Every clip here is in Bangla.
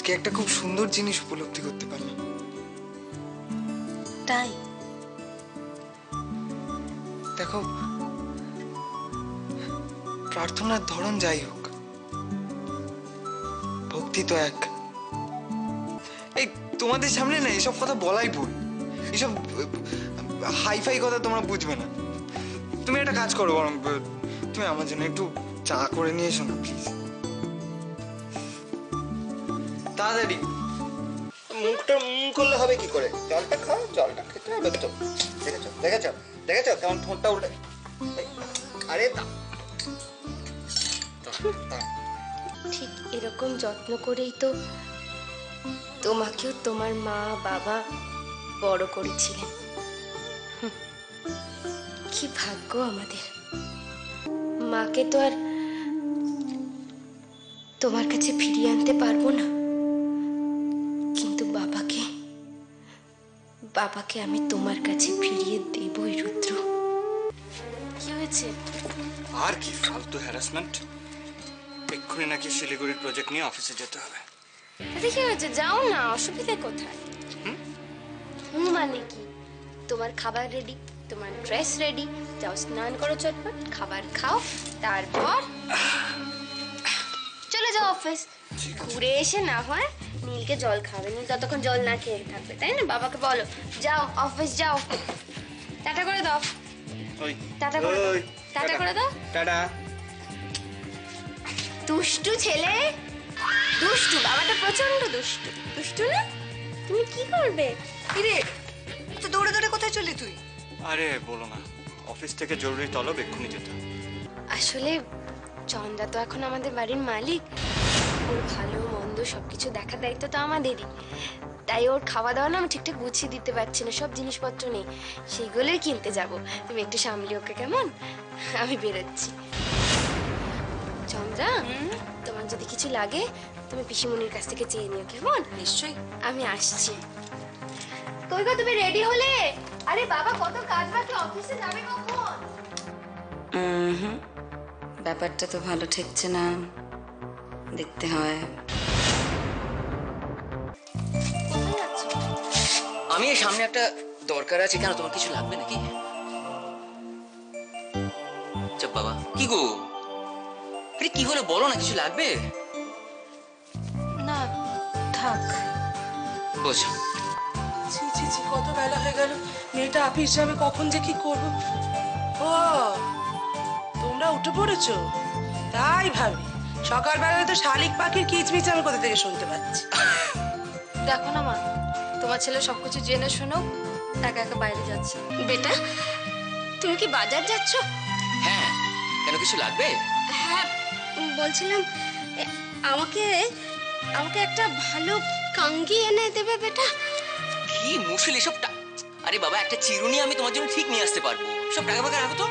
আজকে একটা খুব সুন্দর জিনিস উপলব্ধি করতে পারলাম। তাই দেখো, প্রার্থনার ধরন যাই হোক, ভক্তি তো এক। এই তোমাদের সামনে না এসব কথা বলাই ভুল, এসব হাইফাই কথা তোমরা বুঝবে না। তুমি একটা কাজ করো, বরং তুমি আমার জন্য একটু চা করে নিয়ে এসো না প্লিজ, তাড়াতাড়ি। মুখটা করলে হবে কি করে? জলটা খাও, জলটা খেতে হবে তো। দেখেছো দেখেছো দেখেছো কেমন ঠোঁটটা উল্টে? আরে ঠিক এরকম যত্ন করেই তো তোমাকেও তোমার মা বাবা বড় করেছিলেন। কি ভাগ্য আমাদের। মাকে তো আর তোমার কাছে ফিরিয়ে আনতে পারবো না, কিন্তু বাবাকে আমি তোমার কাছে ফিরিয়ে দেবই। রুদ্র, কি হয়েছে? আর কি ফালতু হ্যারাসমেন্ট। এক্ষুনি নাকি শিলিগুড়ির প্রজেক্ট নিয়ে অফিসে যেতে হবে। তাতে কি হয়েছে? যাও না, অসুবিধা কোথায়? মানে কি, তোমার খাবার রেডি, তোমার ড্রেস রেডি, যাও স্নান করো, চটপট খাবার খাও, তারপর চলে যাও অফিস। ঘুরে এসে না হয় নীলকে জল খাবে, নীল ততক্ষণ জল না খেয়ে থাকবে, তাই না? বাবাকে বলো যাও অফিস যাও, টাটা করে দাও। টাটা করে দাও, টাটা করে দাও। টাটা। দুষ্টু ছেলে, দুষ্টু। বাবাটা প্রচন্ড দুষ্টু। দুষ্টু না? তুমি কি করবে? কিরে, তো দৌড়ে দৌড়ে কোথায় চললি তুই? আরে বলো না, অফিস থেকে জরুরি তলব, এক্ষুনি যেতে হবে। আসলে চন্দা তো এখন আমাদের বাড়ির মালিক, ওর ভালো মন্দ সবকিছু দেখার দায়িত্ব তো আমাদেরই। তাই ওর খাওয়া দাওয়া না আমি ঠিকঠাক গুছিয়ে দিতে পারছি না, সব জিনিসপত্র নেই, সেইগুলোই কিনতে যাব। তুমি একটু সামলি ওকে, কেমন? আমি বেরোচ্ছি। চন্দ্রা, তোমার যদি কিছু লাগে তুমি পিসিমণির কাছ থেকে চেয়ে নিও, কেমন? নিশ্চয়ই। আমি আসছি। কই গো, তুমি রেডি হলে? আরে বাবা, কত কাজ বাকি, অফিসে যাবে কখন? ব্যাপারটা তো ভালো ঠেকছে না, দেখতে হয়। কোথায় যাচ্ছ? আমি এই সামনে একটা দরকার আছে। কেন, তোমার কিছু লাগবে নাকি? চুপ বাবা, কি গো? আরে কি হলো বলো না, কিছু লাগবে? না থাক। বসো। ছি ছি ছি, কত বেলা হয়ে গেল, মেয়েটা অফিস যাবে, কখন যে কি করব। ও তোমরা উঠে পড়েছো? তাই ভাবি সকালবেলায় তো শালিক পাখির কিচমিচ আমি কোথা থেকে শুনতে পাচ্ছি। দেখো না মা, তোমার ছেলে সবকিছু জেনে শোনো একা একা বাইরে যাচ্ছে। বেটা, তুমি কি বাজার যাচ্ছ? হ্যাঁ, কেন কিছু লাগবে? হ্যাঁ, বলছিলাম আমাকে আমাকে একটা ভালো কাঙ্গি এনে দেবে বেটা। কি মুশকিল এসব আরে বাবা, একটা চিরুনি আমি তোমার জন্য ঠিক নিয়ে আসতে পারবো। সব টাকা ফাঁকা রাখো তো।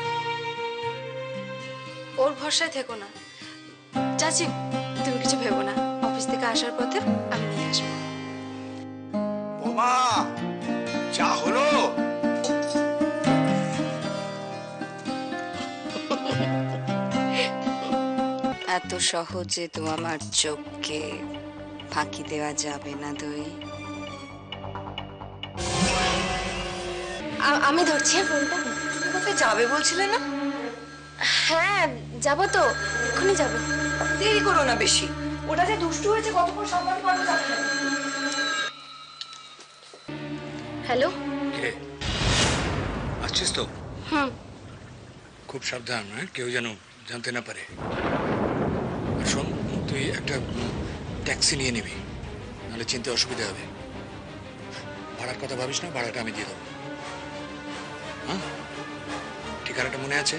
ওর ভরসায় থেকো না চাচি, তুমি কিছু ভেবো না, অফিস থেকে আসার পথে আমি নিয়ে আসবো। ওমা, চা হলো? এত সহজে তো আমার চোখকে ফাঁকি দেওয়া যাবে না দই। আমি ধরছি ফোনটা। কোথায় যাবে বলছিলে না? হ্যাঁ যাবো তো, এক্ষুনি যাবো। দেরি করো না বেশি। ওটা যে দুষ্টু হয়েছে, কতক্ষণ সামলাতে পারবো জানি না। হ্যালো। কে আসছিস তো? হুম। খুব সাবধান, হ্যাঁ, কেউ যেন জানতে না পারে। আর শোন, তুই একটা ট্যাক্সি নিয়ে নিবি, নাহলে চিনতে অসুবিধা হবে। ভাড়ার কথা ভাবিস না, ভাড়াটা আমি দিয়ে দেবো। হ্যাঁ, ঠিকানাটা মনে আছে?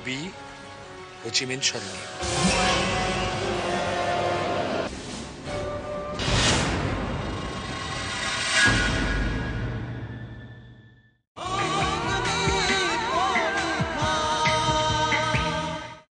B 13 হোচিমিন সরণি।